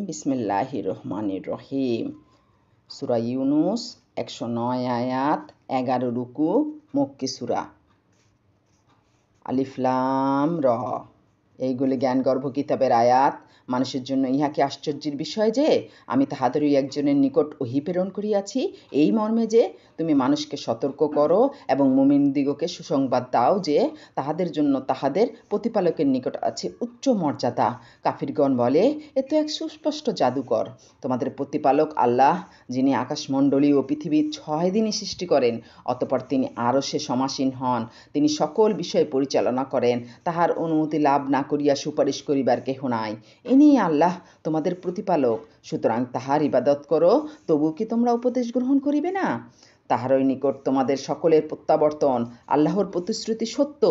বিসমিল্লাহির রহমানির রহিম। সূরা ইউনুস 109 আয়াত 11 রুকু, মক্কি সূরা। আলিফ লাম র। এইগুলি জ্ঞানগর্ভ কিতাবের আয়াত। মানুষের জন্য ইহা কি আশ্চর্যের বিষয় যে আমি তাহাদেরই একজনের নিকট ওহী প্রেরণ করিয়াছি, এই মর্মে যে তুমি মানুষকে সতর্ক করো এবং মুমিনদিগকে সুসংবাদ দাও যে তাহাদের জন্য তাহাদের প্রতিপালকের নিকট আছে উচ্চ মর্যাদা। কাফিরগণ বলে, এ তো এক সুস্পষ্ট জাদুকর। তোমাদের প্রতিপালক আল্লাহ, যিনি আকাশমণ্ডলী ও পৃথিবী 6 দিনই সৃষ্টি করেন, অতঃপর তিনি আরশে সমাসীন হন। তিনি সকল বিষয় পরিচালনা করেন। তাহার অনুমতি লাভ না করিয়া সুপারিশ করিবার কেহ নাই। ইনি আল্লাহ তোমাদের প্রতিপালক, সুতরাং তাহার ইবাদত করো। তবু কি তোমরা উপদেশ গ্রহণ করিবে না? তাহারই নিকট তোমাদের সকলের প্রত্যাবর্তন। আল্লাহর প্রতিশ্রুতি সত্য।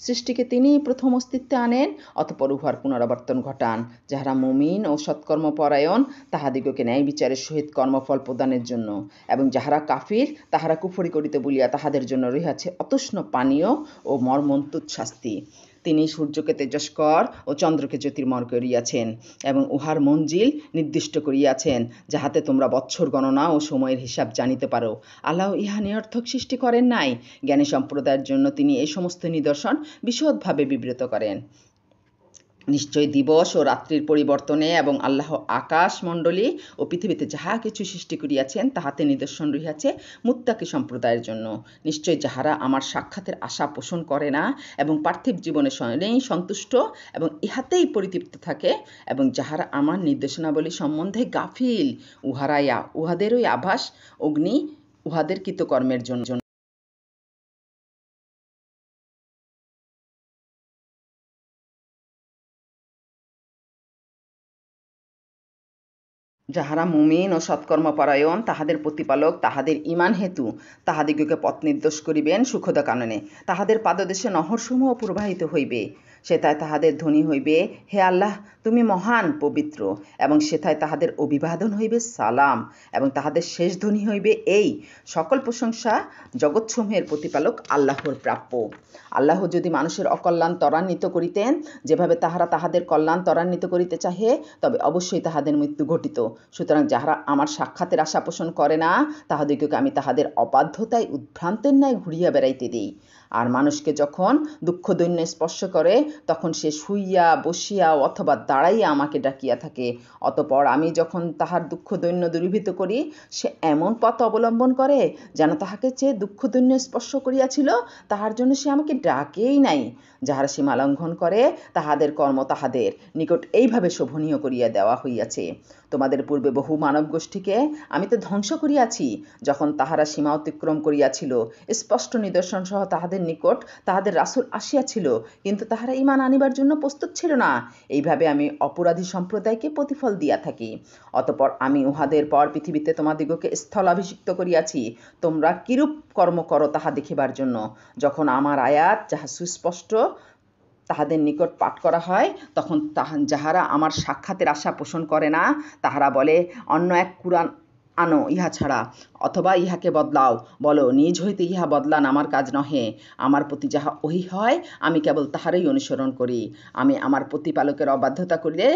সৃষ্টিকে তিনিই প্রথম অস্তিত্বে আনেন, অতঃপর উহার পুনরাবর্তন ঘটান। যাহারা মুমিন ও সৎকর্মপরায়ণ, তাহাদিগকে ন্যায় বিচারের সহিত কর্মফল প্রদানের জন্য, এবং যাহারা কাফির, তাহারা কুফরি করিতে বলিয়া তাহাদের জন্য রহিয়াছে অতৃষ্ণ পানীয় ও মর্মন্তুদ শাস্তি। তিনি সূর্যকে তেজস্কর ও চন্দ্রকে জ্যোতির্ময় করিয়াছেন এবং উহার মঞ্জিল নির্দিষ্ট করিয়াছেন, যাহাতে তোমরা বৎসর গণনা ও সময়ের হিসাব জানিতে পারো। আল্লাহ ইহা নিরর্থক সৃষ্টি করেন নাই। জ্ঞানী সম্প্রদায়ের জন্য তিনি এই সমস্ত নিদর্শন বিশদভাবে বিবৃত করেন। নিশ্চয় দিবস ও রাত্রির পরিবর্তনে এবং আল্লাহ আকাশমণ্ডলী ও পৃথিবীতে যাহা কিছু সৃষ্টি করিয়াছেন তাহাতে নিদর্শন রহিয়াছে মুত্তাকি সম্প্রদায়ের জন্য। নিশ্চয় যাহারা আমার সাক্ষাতের আশা পোষণ করে না এবং পার্থিব জীবনে সন্তুষ্ট এবং ইহাতেই পরিতৃপ্ত থাকে, এবং যাহারা আমার নির্দেশনাবলী সম্বন্ধে গাফিল, উহাদেরই আভাস অগ্নি উহাদের কৃতকর্মের জন্য। যাহারা মুমিন ও সৎকর্মপরায়ণ, তাহাদের প্রতিপালক তাহাদের ঈমান হেতু তাহাদিগকে পথ নির্দেশ করিবেন সুখদ কাননে। তাহাদের পাদদেশে নহরসমূহ প্রবাহিত হইবে। সেথায় তাহাদের ধ্বনি হইবে, হে আল্লাহ, তুমি মহান পবিত্র, এবং সেথায় তাহাদের অভিবাদন হইবে সালাম, এবং তাহাদের শেষ ধ্বনি হইবে এই, সকল প্রশংসা জগৎসমূহের প্রতিপালক আল্লাহর প্রাপ্য। আল্লাহ যদি মানুষের অকল্যাণ ত্বরান্বিত করিতেন, যেভাবে তাহারা তাহাদের কল্যাণ ত্বরান্বিত করিতে চাহে, তবে অবশ্যই তাহাদের মৃত্যু ঘটিত। সুতরাং যাহারা আমার সাক্ষাতের আশা পোষণ করে না, তাহাদিগকে আমি তাহাদের অবাধ্যতায় উদ্ভ্রান্তের ন্যায় ঘুরিয়া বেড়াইতে দিই। আর মানুষকে যখন দুঃখ দৈন্য স্পর্শ করে, তখন সে শুইয়া বসিয়া অথবা দাঁড়াইয়া আমাকে ডাকিয়া থাকে। অতঃপর আমি যখন তাহার দুঃখ দৈন্য দূরীভূত করি, সে এমন পথ অবলম্বন করে যেন তাহাকে চেয়ে দুঃখ দৈন্য স্পর্শ করিয়াছিল, তাহার জন্য সে আমাকে ডাকেই নাই। যাহারা সীমা লঙ্ঘন করে, তাহাদের কর্ম তাহাদের নিকট এইভাবে শোভনীয় করিয়া দেওয়া হইয়াছে। তোমাদের পূর্বে বহু মানব গোষ্ঠীকে আমি তো ধ্বংস করিয়াছি, যখন তাহারা সীমা অতিক্রম করিয়াছিল। স্পষ্ট নিদর্শন সহ তাহাদের নিকট তাহাদের রাসূল আসিয়াছিল, কিন্তু তাহারা ঈমান আনিবার জন্য প্রস্তুত ছিল না। এইভাবে আমি অপরাধী সম্প্রদায়কে প্রতিফল দিয়া থাকি। অতঃপর আমি উহাদের পর পৃথিবীতে তোমাদিগকে স্থলাভিষিক্ত করিয়াছি, তোমরা কিরূপ কর্ম করো তাহা দেখিবার জন্য। যখন আমার আয়াত যাহা সুস্পষ্ট তাহাদের নিকট পাঠ করা হয়, তখন যাহারা আমার সাক্ষাতের আশা পোষণ করে না, তাহারা বলে, অন্য এক কুরআন আনো ইহা ছাড়া, অথবা ইহাকে বদলাও। বলো, নিজ হইতে ইহা বদলান আমার কাজ নহে। আমার প্রতি যাহা ওহী হয়, আমি কেবল তাহারই অনুসরণ করি। আমি আমার প্রতিপালকের অবাধ্যতা করিলে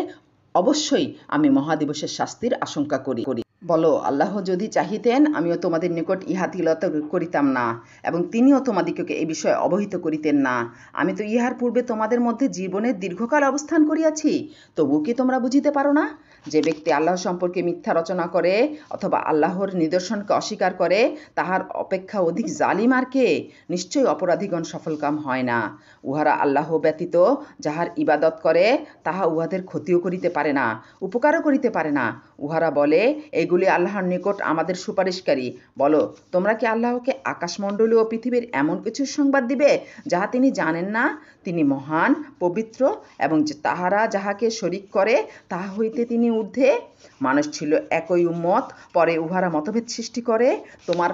অবশ্যই আমি মহাদিবসের শাস্তির আশঙ্কা করি। বলো, আল্লাহ যদি চাহিতেন, আমিও তোমাদের নিকট ইহা তিলাওয়াত করিতাম না, এবং তিনিও তোমাদিগকে এই বিষয়ে অবহিত করিতেন না। আমি তো ইহার পূর্বে তোমাদের মধ্যে জীবনের দীর্ঘকাল অবস্থান করিয়াছি, তবু কি তোমরা বুঝিতে পারো না? যে ব্যক্তি আল্লাহ সম্পর্কে মিথ্যা রচনা করে অথবা আল্লাহর নিদর্শনকে অস্বীকার করে, তাহার অপেক্ষা অধিক জালিম আর কে? নিশ্চয়ই অপরাধীগণ সফলকাম হয় না। উহারা আল্লাহ ব্যতীত যাহার ইবাদত করে, তাহা উহাদের ক্ষতিও করিতে পারে না, উপকারও করিতে পারে না। উহারা বলে, এইগুলি আল্লাহর নিকট আমাদের সুপারিশকারী। বলো, তোমরা কি আল্লাহকে আকাশমণ্ডলী ও পৃথিবীর এমন কিছু সংবাদ দিবে যাহা তিনি জানেন না? তিনি মহান, পবিত্র, এবং তাহারা যাহাকে শরীক করে তাহা হইতে তিনি ঊর্ধ্বে। মানুষ ছিল একই উম্মত, পরে উহারা মতভেদ সৃষ্টি করে। তোমার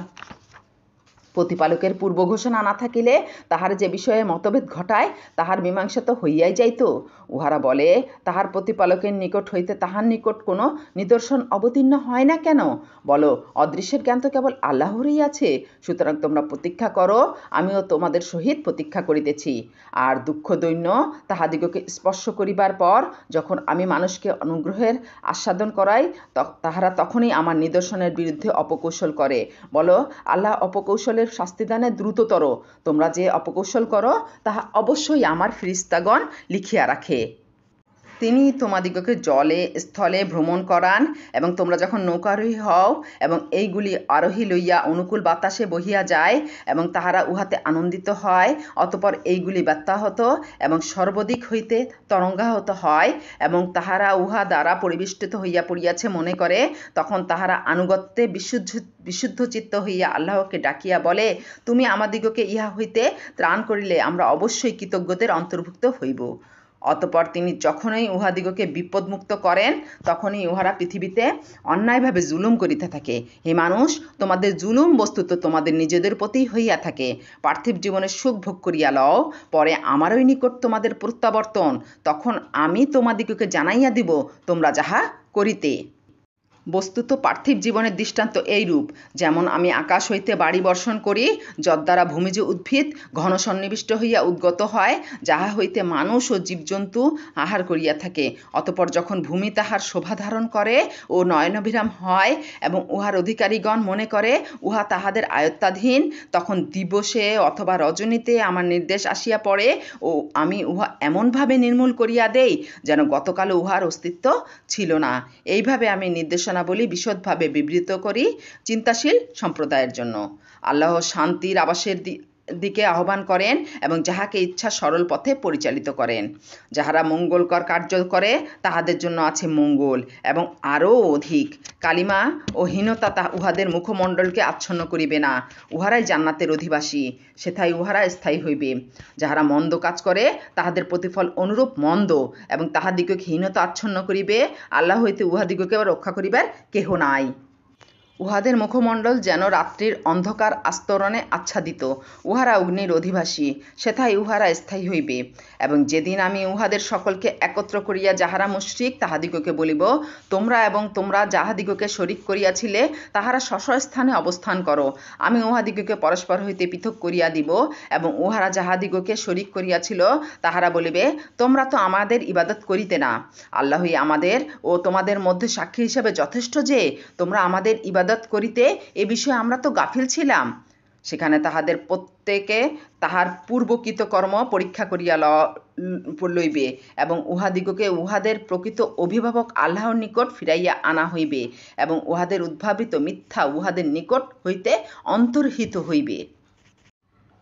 প্রতিপালকের পূর্ব ঘোষণা না থাকিলে তাহার যে বিষয়ে মতভেদ ঘটায় তাহার মীমাংসা তো হইয়াই যাইত। উহারা বলে, তাহার প্রতিপালকের নিকট হইতে তাহার নিকট কোনো নিদর্শন অবতীর্ণ হয় না কেন? বলো, অদৃশ্যের জ্ঞান তো কেবল আল্লাহরই আছে। সুতরাং তোমরা প্রতীক্ষা করো, আমিও তোমাদের সহিত প্রতীক্ষা করিতেছি। আর দুঃখ দৈন্য তাহাদিগকে স্পর্শ করিবার পর যখন আমি মানুষকে অনুগ্রহের আস্বাদন করাই, তাহারা তখনই আমার নিদর্শনের বিরুদ্ধে অপকৌশল করে। বলো, আল্লাহ অপকৌশলের শাস্তিদানে দ্রুততর। তোমরা যে অপকৌশল করো তাহা অবশ্যই আমার ফেরেশতাগণ লিখিয়া রাখে। তিনি তোমাদিগকে জলে স্থলে ভ্রমণ করান, এবং তোমরা যখন নৌকারোহী হও এবং এইগুলি আরোহী লইয়া অনুকূল বাতাসে বহিয়া যায় এবং তাহারা উহাতে আনন্দিত হয়, অতঃপর এইগুলি ব্যত্যাহত এবং সর্বদিক হইতে তরঙ্গাহত হয় এবং তাহারা উহা দ্বারা পরিবেষ্টিত হইয়া পড়িয়াছে মনে করে, তখন তাহারা আনুগত্যে বিশুদ্ধ চিত্ত হইয়া আল্লাহকে ডাকিয়া বলে, তুমি আমাদিগকে ইহা হইতে ত্রাণ করিলে আমরা অবশ্যই কৃতজ্ঞদের অন্তর্ভুক্ত হইব। অতঃপর তিনি যখনই উহাদিগকে বিপদমুক্ত করেন তখনই উহারা পৃথিবীতে অন্যায়ভাবে জুলুম করিতে থাকে। হে মানুষ, তোমাদের জুলুম বস্তুত তোমাদের নিজেদের প্রতি হইয়া থাকে। পার্থিব জীবনের সুখ ভোগ করিয়া লও, পরে আমারই নিকট তোমাদের প্রত্যাবর্তন, তখন আমি তোমাদিগকে জানাইয়া দিব তোমরা যাহা করিতে। বস্তুত পার্থিব জীবনের দৃষ্টান্ত এইরূপ, যেমন আমি আকাশ হইতে বাড়ি বর্ষণ করি, যদ্বারা ভূমিজ উদ্ভিদ ঘন সন্নিবিষ্ট হইয়া উদ্গত হয়, যাহা হইতে মানুষ ও জীবজন্তু আহার করিয়া থাকে। অতঃপর যখন ভূমি তাহার শোভা ধারণ করে ও নয়নাভিরাম হয় এবং উহার অধিকারীগণ মনে করে উহা তাহাদের আয়ত্তাধীন, তখন দিবসে অথবা রজনীতে আমার নির্দেশ আসিয়া পড়ে ও আমি উহা এমনভাবে নির্মূল করিয়া দেই যেন গতকালও উহার অস্তিত্ব ছিল না। এইভাবে আমি নির্দেশনাবলী বিশদভাবে বিবৃত করি চিন্তাশীল সম্প্রদায়ের জন্য। আল্লাহ শান্তির আবাসের দিকে আহ্বান করেন এবং যাহাকে ইচ্ছা সরল পথে পরিচালিত করেন। যাহারা মঙ্গলকর কার্য করে তাহাদের জন্য আছে মঙ্গল এবং আরও অধিক। কালিমা ও হীনতা উহাদের মুখমণ্ডলকে আচ্ছন্ন করিবে না। উহারাই জান্নাতের অধিবাসী, সেথায় উহারা স্থায়ী হইবে। যাহারা মন্দ কাজ করে তাহাদের প্রতিফল অনুরূপ মন্দ, এবং তাহাদিগকে হীনতা আচ্ছন্ন করিবে, আল্লাহ হইতে উহাদিগকে রক্ষা করিবার কেহ নাই। উহাদের মুখমণ্ডল যেন রাত্রির অন্ধকার আস্তরণে আচ্ছাদিত। উহারা অগ্নির অধিবাসী, সেথায় উহারা স্থায়ী হইবে। এবং যেদিন আমি উহাদের সকলকে একত্র করিয়া যাহারা মুশরিক তাহাদিগকে বলিব, তোমরা এবং তোমরা যাহাদিগকে শরিক করিয়াছিলে তাহারা স্বস্বস্থানে অবস্থান করো, আমি উহাদিগকে পরস্পর হইতে পৃথক করিয়া দিব। এবং উহারা যাহাদিগকে শরিক করিয়াছিল তাহারা বলিবে, তোমরা তো আমাদের ইবাদত করিতে না। আল্লাহই আমাদের ও তোমাদের মধ্যে সাক্ষী হিসাবে যথেষ্ট যে তোমরা আমাদের ইবাদত করিতে, এ বিষয়ে আমরা তো গাফিল ছিলাম। সেখানে তাহাদের প্রত্যেকে তাহার পূর্বকৃত কর্ম পরীক্ষা করিয়া লইবে এবং উহাদিগকে উহাদের প্রকৃত অভিভাবক আল্লাহর নিকট ফিরাইয়া আনা হইবে এবং উহাদের উদ্ভাবিত মিথ্যা উহাদের নিকট হইতে অন্তর্হিত হইবে।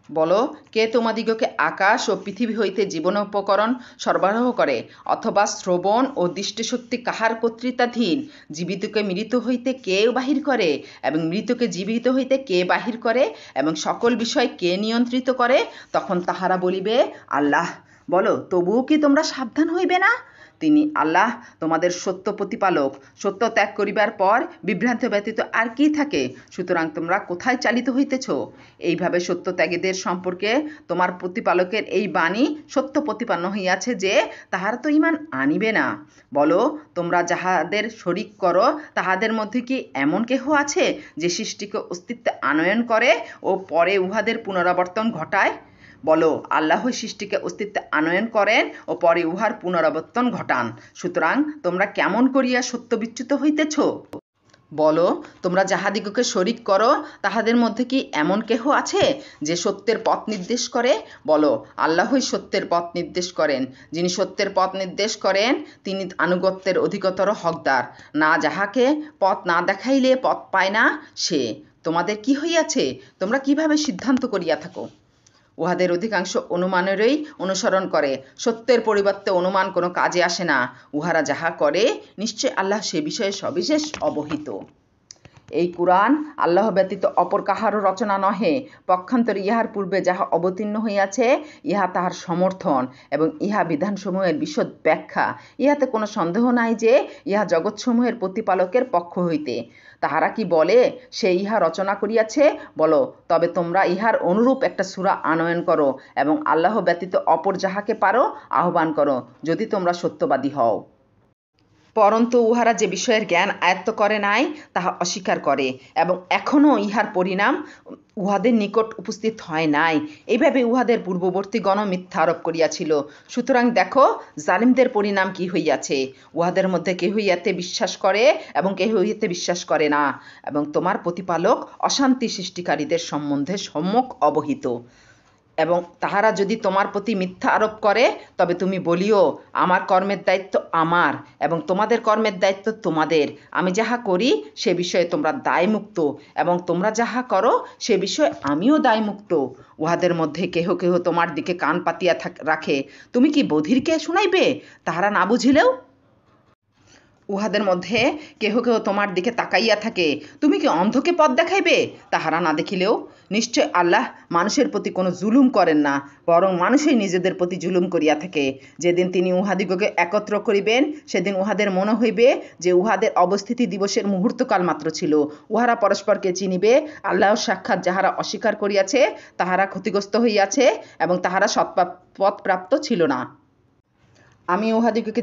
বলো, কে তোমাদিগকে আকাশ ও পৃথিবী হইতে জীবনোপকরণ সরবরাহ করে, অথবা শ্রবণ ও দৃষ্টিশক্তি কাহার কর্তৃত্বাধীন? জীবিতকে মৃত হইতে কে বাহির করে এবং মৃতকে জীবিত হইতে কে বাহির করে এবং সকল বিষয় কে নিয়ন্ত্রিত করে? তখন তাহারা বলিবে, আল্লাহ। বলো, তবুও কি তোমরা সাবধান হইবে না? তিনি আল্লাহ তোমাদের সত্য প্রতিপালক। সত্য ত্যাগ করিবার পর বিভ্রান্ত ব্যতীত আর কি থাকে? সুতরাং তোমরা কোথায় চালিত হইতেছ? এইভাবে সত্য ত্যাগীদের সম্পর্কে তোমার প্রতিপালকের এই বাণী সত্য প্রতিপন্ন হইয়াছে যে তাহারা তো ঈমান আনিবে না। বলো, তোমরা যাহাদের শরিক করো তাহাদের মধ্যে কি এমন কেহ আছে যে সৃষ্টিকে অস্তিত্বে আনয়ন করে ও পরে উহাদের পুনরাবর্তন ঘটায়? বলো, আল্লাহই সৃষ্টিকে অস্তিত্বে আনয়ন করেন ও পরে উহার পুনরাবর্তন ঘটান। সুতরাং তোমরা কেমন করিয়া সত্যবিচ্যুত হইতেছ? বলো, তোমরা যাহাদিগকে শরিক করো তাহাদের মধ্যে কি এমন কেহ আছে যে সত্যের পথ নির্দেশ করে? বলো, আল্লাহই সত্যের পথ নির্দেশ করেন। যিনি সত্যের পথ নির্দেশ করেন তিনি আনুগত্যের অধিকতর হকদার। না যাহাকে পথ না দেখাইলে পথ পায় না সে। তোমাদের কি হইয়াছে? তোমরা কিভাবে সিদ্ধান্ত করিয়া থাকো? উহাদের অধিকাংশ অনুমানেরই অনুসরণ করে। সত্যের পরিবর্তে অনুমান কোনো কাজে আসে না। উহারা যাহা করে নিশ্চয় আল্লাহ সে বিষয়ে সবিশেষ অবহিত। এই কুরআন আল্লাহ ব্যতীত অপর কাহারও রচনা নহে, পক্ষান্তরে ইহার পূর্বে যাহা অবতীর্ণ হইয়াছে ইহা তাহার সমর্থন এবং ইহা বিধানসমূহের বিশদ ব্যাখ্যা। ইহাতে কোনো সন্দেহ নাই যে ইহা জগৎসমূহের প্রতিপালকের পক্ষ হইতে। তাহারা কি বলে সে ইহা রচনা করিয়াছে? বলো, তবে তোমরা ইহার অনুরূপ একটা সূরা আনয়ন করো এবং আল্লাহ ব্যতীত অপর যাহাকে পারো আহ্বান করো, যদি তোমরা সত্যবাদী হও। পরন্তু উহারা যে বিষয়ের জ্ঞান আয়ত্ত করে নাই তাহা অস্বীকার করে এবং এখনও ইহার পরিণাম উহাদের নিকট উপস্থিত হয় নাই। এইভাবে উহাদের পূর্ববর্তীগণ মিথ্যা আরোপ করিয়াছিল। সুতরাং দেখো জালিমদের পরিণাম কি হইয়াছে। উহাদের মধ্যে কেহ ইহাতে বিশ্বাস করে এবং কেহ ইহাতে বিশ্বাস করে না, এবং তোমার প্রতিপালক অশান্তি সৃষ্টিকারীদের সম্বন্ধে সম্যক অবহিত। এবং তাহারা যদি তোমার প্রতি মিথ্যা আরোপ করে তবে তুমি বলিও, আমার কর্মের দায়িত্ব আমার এবং তোমাদের কর্মের দায়িত্ব তোমাদের। আমি যাহা করি সে বিষয়ে তোমরা দায়মুক্ত এবং তোমরা যাহা করো সে বিষয়ে আমিও দায়মুক্ত। উহাদের মধ্যে কেহ কেহ তোমার দিকে কান পাতিয়া রাখে, তুমি কি বধিরকে শুনাইবে তাহারা না বুঝিলেও? উহাদের মধ্যে কেহ কেহ তোমার দিকে তাকাইয়া থাকে, তুমি কি অন্ধকে পথ দেখাইবে তাহারা না দেখিলেও? নিশ্চয় আল্লাহ মানুষের প্রতি কোনো জুলুম করেন না, বরং মানুষই নিজেদের প্রতি জুলুম করিয়া থাকে। যেদিন তিনি উহাদিগকে একত্র করিবেন সেদিন উহাদের মনে হইবে যে উহাদের অবস্থিতি দিবসের মুহূর্তকাল মাত্র ছিল। উহারা পরস্পরকে চিনিবে। আল্লাহর সাক্ষাৎ যাহারা অস্বীকার করিয়াছে তাহারা ক্ষতিগ্রস্ত হইয়াছে এবং তাহারা সৎপথ প্রাপ্ত ছিল না। আমি উহাদিগকে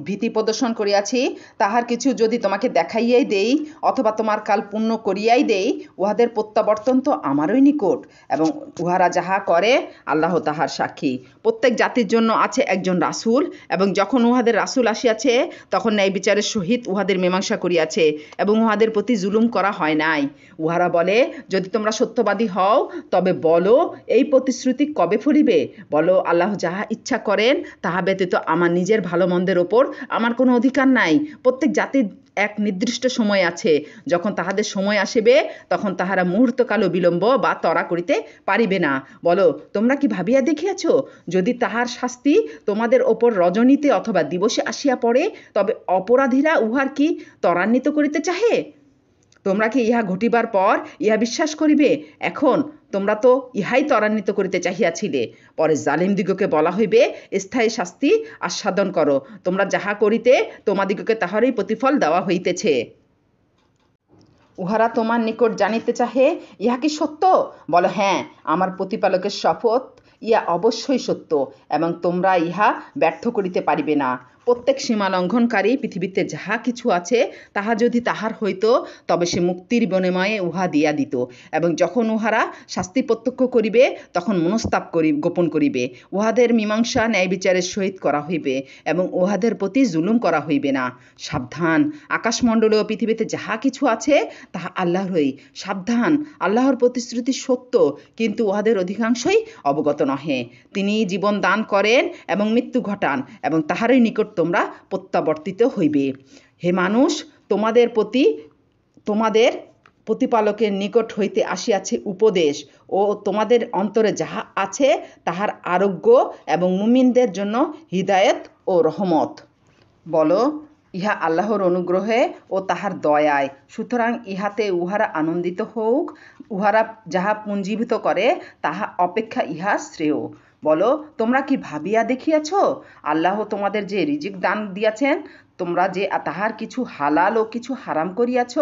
ভীতি প্রদর্শন করিয়াছি, তাহার কিছু যদি তোমাকে দেখাইয়াই দেই অথবা তোমার কাল পূর্ণ করিয়াই দেই, উহাদের প্রত্যাবর্তন তো আমারই নিকট, এবং উহারা যাহা করে আল্লাহ তাহার সাক্ষী। প্রত্যেক জাতির জন্য আছে একজন রাসূল, এবং যখন উহাদের রাসূল আসিয়াছে তখন ন্যায় বিচারের সহিত উহাদের মীমাংসা করিয়াছে এবং উহাদের প্রতি জুলুম করা হয় নাই। উহারা বলে, যদি তোমরা সত্যবাদী হও তবে বলো, এই প্রতিশ্রুতি কবে ফলিবে? বলো, আল্লাহ যাহা ইচ্ছা করেন তাহা ব্যতীত আমার নিজের ভালো মন্দের ওপর আমার কোনো অধিকার নাই। প্রত্যেক জাতির এক নির্দিষ্ট সময় আছে, যখন তাহাদের সময় আসিবে তখন তাহারা মুহূর্তকালও বিলম্ব বা ত্বরা করিতে পারিবে না। বলো, তোমরা কি ভাবিয়া দেখিয়াছ, যদি তাহার শাস্তি তোমাদের ওপর রজনীতে অথবা দিবসে আসিয়া পড়ে তবে অপরাধীরা উহার কি ত্বরান্বিত করিতে চাহে? তোমরা কি ইহা ঘটিবার পর ইহা বিশ্বাস করিবে? এখন তোমরা তো ইহাই ত্বরান্বিত করিতে চাহিয়াছিলে। পরে জালিমদিগকে বলা হইবে, স্থায়ী শাস্তি আস্বাদন করো, তোমরা যাহা করিতে তোমাদিগকে তাহারই প্রতিফল দেওয়া হইতেছে। উহারা তোমার নিকট জানিতে চাহে, ইহা কি সত্য? বলো, হ্যাঁ, আমার প্রতিপালকের শপথ, ইহা অবশ্যই সত্য এবং তোমরা ইহা ব্যর্থ করিতে পারিবে না। প্রত্যেক সীমা লঙ্ঘনকারী পৃথিবীতে যাহা কিছু আছে তাহা যদি তাহার হইত তবে সে মুক্তির বিনিময়ে উহা দিয়া দিত, এবং যখন উহারা শাস্তি প্রত্যক্ষ করিবে তখন মনস্তাপ গোপন করিবে। উহাদের মীমাংসা ন্যায় বিচারের সহিত করা হইবে এবং উহাদের প্রতি জুলুম করা হইবে না। সাবধান, আকাশমণ্ডলে ও পৃথিবীতে যাহা কিছু আছে তাহা আল্লাহরই। সাবধান, আল্লাহর প্রতিশ্রুতি সত্য, কিন্তু উহাদের অধিকাংশই অবগত নহে। তিনি জীবন দান করেন এবং মৃত্যু ঘটান, এবং তাহারই নিকট তোমরা প্রত্যাবর্তিত হইবে। হে মানুষ, তোমাদের প্রতিপালকের নিকট হইতে আসিয়াছে উপদেশ ও তোমাদের অন্তরে যাহা আছে তাহার আরোগ্য এবং মুমিনদের জন্য হিদায়াত ও রহমত। বলো, ইহা আল্লাহর অনুগ্রহে ও তাহার দয়ায়, সুতরাং ইহাতে উহারা আনন্দিত হোক। উহারা যাহা পুঞ্জীভূত করে তাহা অপেক্ষা ইহা শ্রেয়। বলো, তোমরা কি ভাবিয়া দেখিয়াছ, আল্লাহ তোমাদের যে রিজিক দান দিয়াছেন তোমরা যে তাহার কিছু হালাল ও কিছু হারাম করিয়াছ?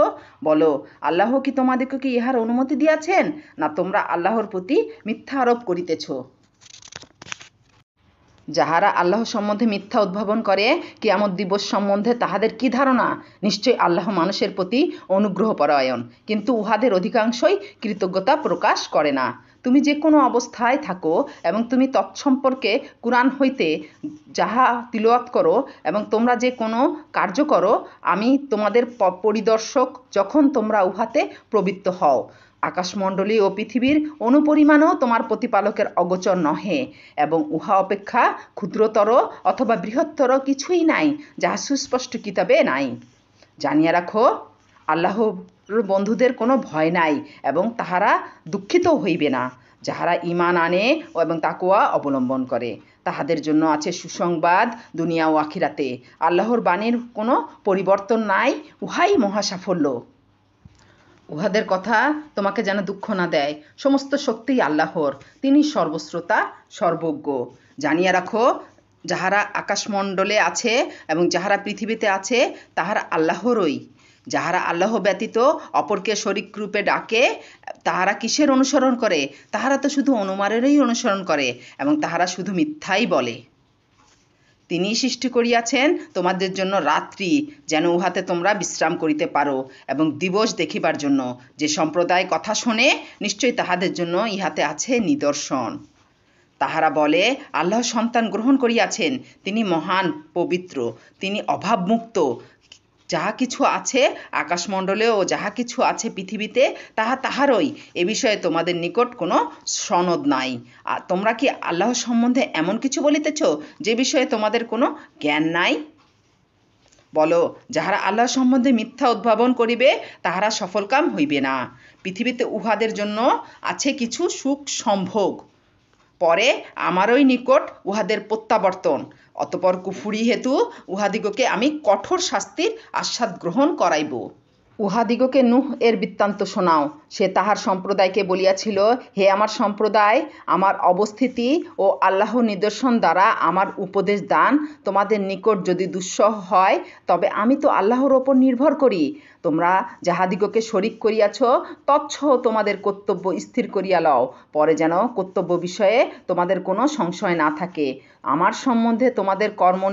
বলো, আল্লাহ কি তোমাদিগকে ইহার অনুমতি দিয়াছেন, না তোমরা আল্লাহর প্রতি মিথ্যা আরোপ করিতেছ? যাহারা আল্লাহ সম্বন্ধে মিথ্যা উদ্ভাবন করে কিয়ামত দিবস সম্বন্ধে তাহাদের কি ধারণা? নিশ্চয়ই আল্লাহ মানুষের প্রতি অনুগ্রহপরায়ণ, কিন্তু উহাদের অধিকাংশই কৃতজ্ঞতা প্রকাশ করে না। তুমি যে কোনো অবস্থায় থাকো এবং তুমি তৎসম্পর্কে কুরআন হইতে যাহা তিলাওয়াত করো এবং তোমরা যে কোনো কার্য করো, আমি তোমাদের পরিদর্শক যখন তোমরা উহাতে প্রবৃত্ত হও। আকাশমণ্ডলী ও পৃথিবীর অনুপরিমাণও তোমার প্রতিপালকের অগোচর নহে, এবং উহা অপেক্ষা ক্ষুদ্রতর অথবা বৃহত্তর কিছুই নাই যাহা সুস্পষ্ট কিতাবে নাই। জানিয়া রাখো, আল্লাহর বন্ধুদের কোনো ভয় নাই এবং তাহারা দুঃখিত হইবে না। যাহারা ঈমান আনে এবং তাকওয়া অবলম্বন করে তাহাদের জন্য আছে সুসংবাদ দুনিয়া ও আখিরাতে। আল্লাহর বাণীর কোনো পরিবর্তন নাই, উহাই মহা সাফল্য। উহাদের কথা তোমাকে যেন দুঃখ না দেয়। সমস্ত শক্তিই আল্লাহর, তিনি সর্বশ্রোতা সর্বজ্ঞ। জানিয়া রাখো, যাহারা আকাশমণ্ডলে আছে এবং যাহারা পৃথিবীতে আছে তাহারা আল্লাহরই। যাহারা আল্লাহ ব্যতীত অপরকে শরিক রূপে ডাকে তাহারা কিসের অনুসরণ করে? তাহারা তো শুধু অনুমানেরই অনুসরণ করে এবং তাহারা শুধু মিথ্যাই বলে। তিনি সৃষ্টি করিয়াছেন তোমাদের জন্য রাত্রি, যেন উহাতে তোমরা বিশ্রাম করিতে পারো, এবং দিবস দেখিবার জন্য। যে সম্প্রদায় কথা শোনে, নিশ্চয়ই তাহাদের জন্য ইহাতে আছে নিদর্শন। তাহারা বলে, আল্লাহ সন্তান গ্রহণ করিয়াছেন, তিনি মহান পবিত্র, তিনি অভাবমুক্ত। যাহা কিছু আছে আকাশমণ্ডলে ও যাহা কিছু আছে পৃথিবীতে তাহা তাহারই। এ বিষয়ে তোমাদের নিকট কোনো সনদ নাই। আর তোমরা কি আল্লাহ সম্বন্ধে এমন কিছু বলিতেছ যে বিষয়ে তোমাদের কোনো জ্ঞান নাই? বলো, যাহারা আল্লাহ সম্বন্ধে মিথ্যা উদ্ভাবন করিবে তাহারা সফলকাম হইবে না। পৃথিবীতে উহাদের জন্য আছে কিছু সুখ সম্ভোগ, পরে আমারই নিকট উহাদের প্রত্যাবর্তন। অতঃপর কুফুরি হেতু উহাদিগকে আমি কঠোর শাস্তির আস্বাদ গ্রহণ করাইব। উহাদিগকে নূহ এর বৃত্তান্ত শোনাও। সে তাহার সম্প্রদায়কে বলিয়াছিল, হে আমার সম্প্রদায়, আমার অবস্থিতি ও আল্লাহর নিদর্শন দ্বারা আমার উপদেশ দান তোমাদের নিকট যদি দুঃসহ হয়, তবে আমি তো আল্লাহর ওপর নির্ভর করি। তোমরা যাহাদিগকে শরিক করিয়াছ তৎসহ তোমাদের কর্তব্য স্থির করিয়া লও, পরে যেন কর্তব্য বিষয়ে তোমাদের কোনো সংশয় না থাকে। আমার সম্বন্ধে তোমাদের কর্ম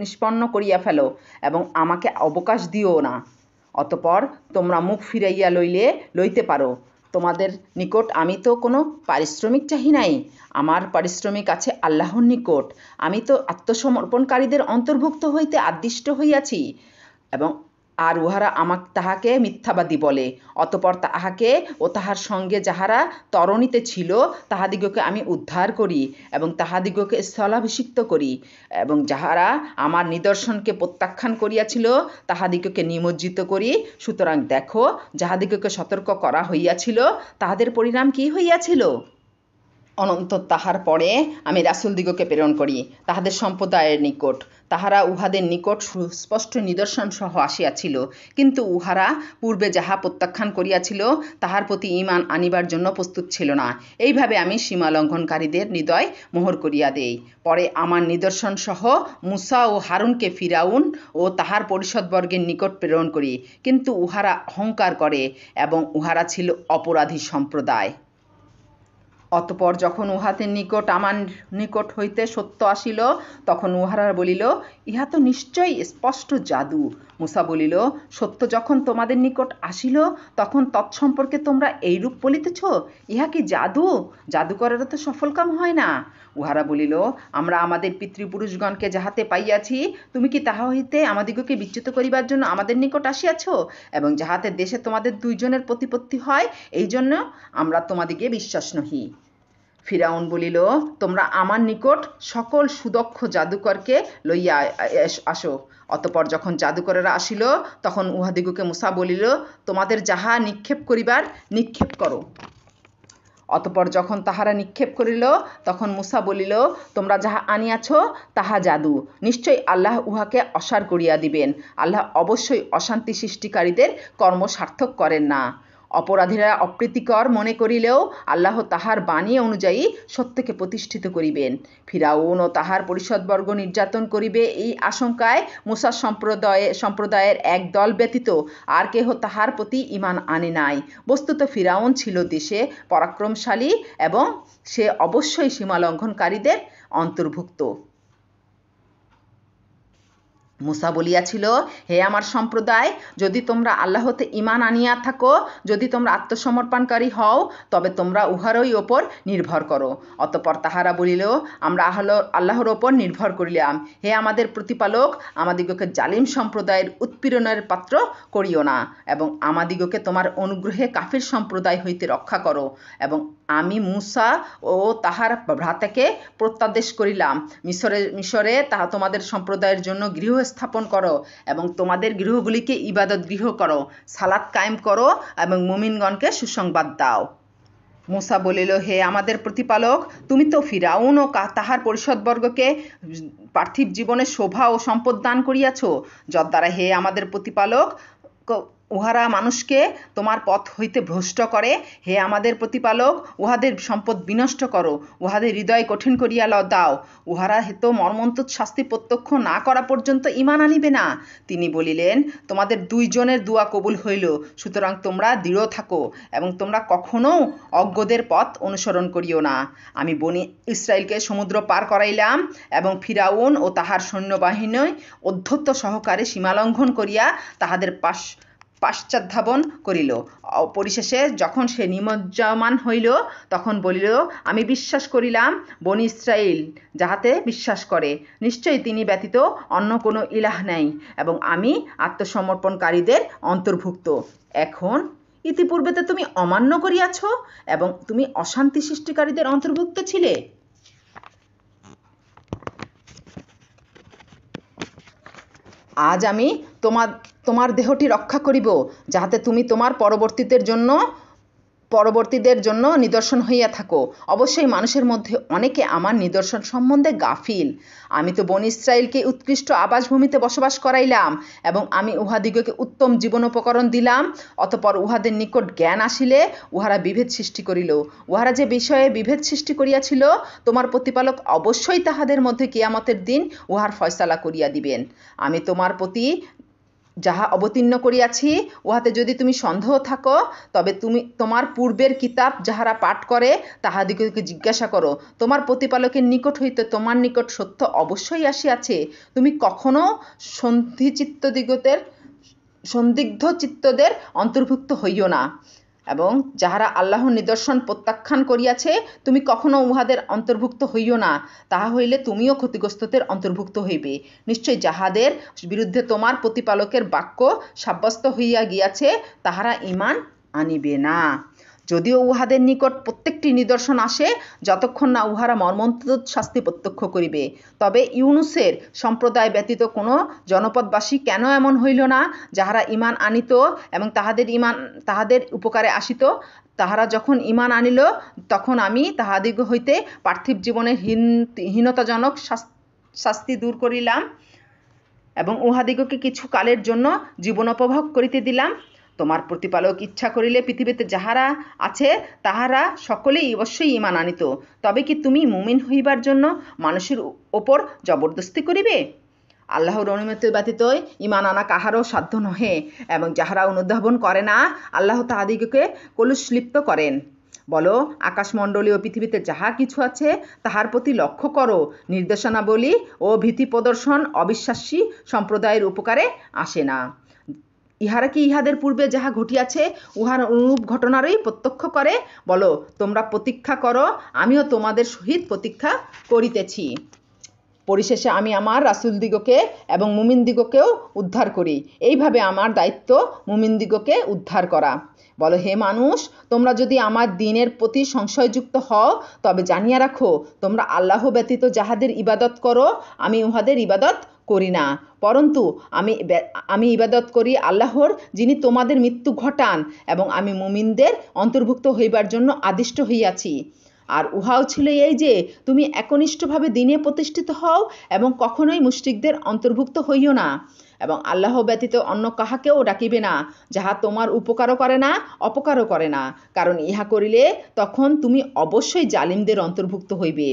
নিষ্পন্ন করিয়া ফেলো এবং আমাকে অবকাশ দিও না। অতঃপর তোমরা মুখ ফিরাইয়া লইতে পারো। তোমাদের নিকট আমি তো কোনো পারিশ্রমিক চাহি নাই, আমার পারিশ্রমিক আছে আল্লাহর নিকট। আমি তো আত্মসমর্পণকারীদের অন্তর্ভুক্ত হইতে আদিষ্ট হইয়াছি। এবং আর উহারা তাহাকে মিথ্যাবাদী বলে। অতঃপর তাহাকে ও তাহার সঙ্গে যাহারা তরণীতে ছিল তাহাদিগকে আমি উদ্ধার করি এবং তাহাদিগকে স্থলাভিষিক্ত করি, এবং যাহারা আমার নিদর্শনকে প্রত্যাখ্যান করিয়াছিল তাহাদিগকে নিমজ্জিত করি। সুতরাং দেখো, যাহাদিগকে সতর্ক করা হইয়াছিল তাহাদের পরিণাম কি হইয়াছিল। অনন্তর তাহার পরে আমি রাসূলদিগকে প্রেরণ করি তাহাদের সম্প্রদায়ের নিকট। তাহারা উহাদের নিকট সুস্পষ্ট নিদর্শন সহ আসিয়াছিল, কিন্তু উহারা পূর্বে যাহা প্রত্যাখ্যান করিয়াছিল তাহার প্রতি ঈমান আনিবার জন্য প্রস্তুত ছিল না। এইভাবে আমি সীমা লঙ্ঘনকারীদের হৃদয় মোহর করিয়া দেই। পরে আমার নিদর্শন সহ মূসা ও হারুনকে ফিরআউন ও তাহার পরিষদবর্গের নিকট প্রেরণ করি, কিন্তু উহারা অহংকার করে এবং উহারা ছিল অপরাধী সম্প্রদায়। অতঃপর যখন উহাদের নিকট আমার নিকট হইতে সত্য আসিল, তখন উহারা বলিল, ইহা তো নিশ্চয়ই স্পষ্ট জাদু। মূসা বলিল, সত্য যখন তোমাদের নিকট আসিল তখন তৎসম্পর্কে তোমরা এইরূপ বলিতেছ, ইহা কি জাদু? জাদু করার তো সফলকাম হয় না। উহারা বলিল, আমরা আমাদের পিতৃপুরুষগণকে যাহাতে পাইয়াছি, তুমি কি তাহা হইতে আমাদিগকে বিচ্যুত করিবার জন্য আমাদের নিকট আসিয়াছ, এবং যাহাতে দেশে তোমাদের দুইজনের প্রতিপত্তি হয়, এই জন্য আমরা তোমাদিগে বিশ্বাস নহি। ফিরআউন বলিল, তোমরা আমার নিকট সকল সুদক্ষ জাদুকরকে লইয়া আসো। অতঃপর যখন জাদুকরেরা আসিল তখন উহাদিগকে মূসা বলিল, তোমাদের যাহা নিক্ষেপ করিবার নিক্ষেপ করো। অতঃপর যখন তাহারা নিক্ষেপ করিল তখন মূসা বলিল, তোমরা যাহা আনিয়াছ তাহা জাদু। নিশ্চয়ই আল্লাহ উহাকে অসার করিয়া দিবেন। আল্লাহ অবশ্যই অশান্তি সৃষ্টিকারীদের কর্ম সার্থক করেন না। অপরাধীরা অপ্রীতিকর মনে করিলেও আল্লাহ তাহার বাণী অনুযায়ী সত্যকে প্রতিষ্ঠিত করিবেন। ফিরআউন ও তাহার পরিষদবর্গ নির্যাতন করিবে এই আশঙ্কায় মূসা সম্প্রদায়ের এক দল ব্যতীত আর কেহ তাহার প্রতি ঈমান আনে নাই। বস্তুত ফিরআউন ছিল দেশে পরাক্রমশালী এবং সে অবশ্যই সীমালঙ্ঘনকারীদের অন্তর্ভুক্ত। মূসা বলিয়াছিল, হে আমার সম্প্রদায়, যদি তোমরা আল্লাহতে ঈমান আনিয়া থাকো, যদি তোমরা আত্মসমর্পণকারী হও, তবে তোমরা উহারই ওপর নির্ভর করো। অতঃপর তাহারা বলিল, আমরা আল্লাহর ওপর নির্ভর করিলাম। হে আমাদের প্রতিপালক, আমাদিগকে জালিম সম্প্রদায়ের উৎপীড়নের পাত্র করিও না, এবং আমাদিগকে তোমার অনুগ্রহে কাফির সম্প্রদায় হইতে রক্ষা করো। এবং আমি মূসা ও তাহার ভ্রাতাকে প্রত্যাদেশ করিলাম, মিশরে তাহা তোমাদের সম্প্রদায়ের জন্য গৃহ স্থাপন করো এবং তোমাদের গৃহগুলিকে ইবাদত গৃহ করো, সালাত কায়েম করো এবং মুমিনগণকে সুসংবাদ দাও। মূসা বলিল, হে আমাদের প্রতিপালক, তুমি তো ফিরআউন ও তাহার পরিষদবর্গকে পার্থিব জীবনে শোভা ও সম্পদ দান করিয়াছ, যদ্বারা হে আমাদের প্রতিপালক উহারা মানুষকে তোমার পথ হইতে ভ্রষ্ট করে। হে আমাদের প্রতিপালক, উহাদের সম্পদ বিনষ্ট করো, উহাদের হৃদয় কঠিন করিয়া দাও। উহারা হেতু মর্মন্তুদ শাস্তি প্রত্যক্ষ না করা পর্যন্ত ঈমান আনিবে না। তিনি বলিলেন, তোমাদের দুইজনের দুয়া কবুল হইল, সুতরাং তোমরা দৃঢ় থাকো এবং তোমরা কখনো অজ্ঞদের পথ অনুসরণ করিও না। আমি বনি ইসরায়েলকে সমুদ্র পার করাইলাম এবং ফিরাউন ও তাহার সৈন্যবাহিনী অধ্যত্ত সহকারে সীমালঙ্ঘন করিয়া তাহাদের পাশ্চাৎধাবন করিল। পরিশেষে যখন সে নিমজ্জমান হইল, তখন বলিল, আমি বিশ্বাস করিলাম, বনি ইসরায়েল যাহাতে বিশ্বাস করে, নিশ্চয়ই তিনি ব্যতীত অন্য কোনো ইলাহ নাই, এবং আমি আত্মসমর্পণকারীদের অন্তর্ভুক্ত। এখন ইতিপূর্বে তো তুমি অমান্য করিয়াছ এবং তুমি অশান্তি সৃষ্টিকারীদের অন্তর্ভুক্ত ছিলে। আজ আমি তোমার দেহটি রক্ষা করিব, যাহাতে তুমি তোমার পরবর্তীদের জন্য নিদর্শন হইয়া থাকো। অবশ্যই মানুষের মধ্যে অনেকে আমার নিদর্শন সম্বন্ধে গাফিল। আমি তো বনি ইসরায়েলকে উৎকৃষ্ট আবাসভূমিতে বসবাস করাইলাম এবং আমি উহাদিগকে উত্তম জীবনোপকরণ দিলাম। অতঃপর উহাদের নিকট জ্ঞান আসিলে উহারা বিভেদ সৃষ্টি করিল। উহারা যে বিষয়ে বিভেদ সৃষ্টি করিয়াছিল, তোমার প্রতিপালক অবশ্যই তাহাদের মধ্যে কিয়ামতের দিন উহার ফয়সালা করিয়া দিবেন। আমি তোমার প্রতি যাহা অবতীর্ণ করিয়াছি, উহাতে যদি তুমি সন্দেহ থাকো, তবে তুমি তোমার পূর্বের কিতাব যাহারা পাঠ করে তাহাদিগকে জিজ্ঞাসা করো। তোমার প্রতিপালকের নিকট হইতে তোমার নিকট সত্য অবশ্যই আসিয়াছে। তুমি কখনো সন্দিগ্ধ চিত্তদের অন্তর্ভুক্ত হইও না, এবং যাহারা আল্লাহর নিদর্শন প্রত্যাখ্যান করিয়াছে, তুমি কখনো উহাদের অন্তর্ভুক্ত হইও না, তাহা হইলে তুমিও ক্ষতিগ্রস্তদের অন্তর্ভুক্ত হইবে। নিশ্চয় যাহাদের বিরুদ্ধে তোমার প্রতিপালকের বাক্য সাব্যস্ত হইয়া গিয়াছে, তাহারা ঈমান আনিবে না, যদিও উহাদের নিকট প্রত্যেকটি নিদর্শন আসে, যতক্ষণ না উহারা মর্মন্তুদ শাস্তি প্রত্যক্ষ করিবে। তবে ইউনুসের সম্প্রদায় ব্যতীত কোনো জনপদবাসী কেন এমন হইল না, যাহারা ঈমান আনিত এবং তাহাদের উপকারে আসিত? তাহারা যখন ঈমান আনিল, তখন আমি তাহাদিগ হইতে পার্থিব জীবনের হীনতাজনক শাস্তি দূর করিলাম এবং উহাদিগকে কিছু কালের জন্য জীবনোপভোগ করিতে দিলাম। তোমার প্রতিপালক ইচ্ছা করিলে পৃথিবীতে যাহারা আছে তাহারা সকলেই অবশ্যই ঈমান আনিত। তবে কি তুমি মুমিন হইবার জন্য মানুষের ওপর জবরদস্তি করিবে? আল্লাহর অনুমতি ব্যতীত ঈমান আনা কাহারও সাধ্য নহে, এবং যাহারা অনুধাবন করে না, আল্লাহ তাহাদিগকে কলুষলিপ্ত করেন। বলো, আকাশমণ্ডলী ও পৃথিবীতে যাহা কিছু আছে তাহার প্রতি লক্ষ্য করো। নির্দেশনাবলী ও ভীতি প্রদর্শন অবিশ্বাসী সম্প্রদায়ের উপকারে আসে না। ইহারা কি ইহাদের পূর্বে যাহা ঘটিয়াছে উহার অনুরূপ ঘটনারই প্রত্যক্ষ করে? বলো, তোমরা প্রতীক্ষা করো, আমিও তোমাদের সহিত প্রতীক্ষা করিতেছি। পরিশেষে আমি আমার রাসূলদিগকে এবং মুমিনদিগকেও উদ্ধার করি। এইভাবে আমার দায়িত্ব মুমিনদিগকে উদ্ধার করা। বলো, হে মানুষ, তোমরা যদি আমার দ্বীনের প্রতি সংশয়যুক্ত হও, তবে জানিয়া রাখো, তোমরা আল্লাহ ব্যতীত যাহাদের ইবাদত করো, আমি উহাদের ইবাদত করি না, পরন্তু আমি ইবাদত করি আল্লাহর, যিনি তোমাদের মৃত্যু ঘটান, এবং আমি মুমিনদের অন্তর্ভুক্ত হইবার জন্য আদিষ্ট হইয়াছি। আর উহাও ছিল এই যে, তুমি একনিষ্ঠভাবে দ্বীনে প্রতিষ্ঠিত হও এবং কখনোই মুশরিকদের অন্তর্ভুক্ত হইও না, এবং আল্লাহ ব্যতীত অন্য কাহাকেও ডাকিবে না, যাহা তোমার উপকারও করে না, অপকারও করে না, কারণ ইহা করিলে তখন তুমি অবশ্যই জালিমদের অন্তর্ভুক্ত হইবে।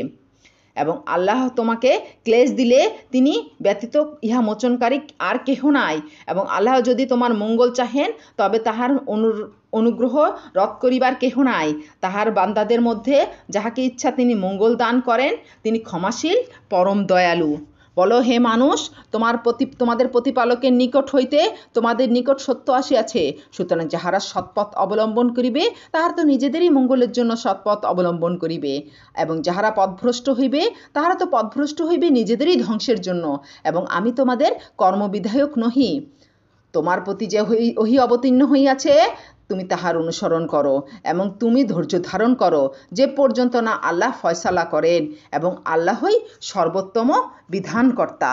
এবং আল্লাহ তোমাকে ক্লেশ দিলে তিনি ব্যতীত ইহা মোচনকারী আর কেহ নাই, এবং আল্লাহ যদি তোমার মঙ্গল চাহেন, তবে তাহার অনুগ্রহ রদ করিবার কেহ নাই। তাহার বান্দাদের মধ্যে যাহাকে ইচ্ছা তিনি মঙ্গল দান করেন, তিনি ক্ষমাশীল, পরম দয়ালু। বলো, হে মানুষ, তোমাদের প্রতিপালকের নিকট হইতে তোমাদের নিকট সত্য আসিয়াছে, সুতরাং যাহারা সৎপথ অবলম্বন করিবে তাহারা তো নিজেদেরই মঙ্গলের জন্য সৎপথ অবলম্বন করিবে, এবং যাহারা পথভ্রষ্ট হইবে তাহারা তো পথভ্রষ্ট হইবে নিজেদেরই ধ্বংসের জন্য, এবং আমি তোমাদের কর্মবিধায়ক নহি। তোমার প্রতি যে ওহী অবতীর্ণ হইয়াছে, তুমি তাহার অনুসরণ করো এবং তুমি ধৈর্য ধারণ করো, যে পর্যন্ত না আল্লাহ ফয়সালা করেন, এবং আল্লাহই সর্বোত্তম বিধানকর্তা।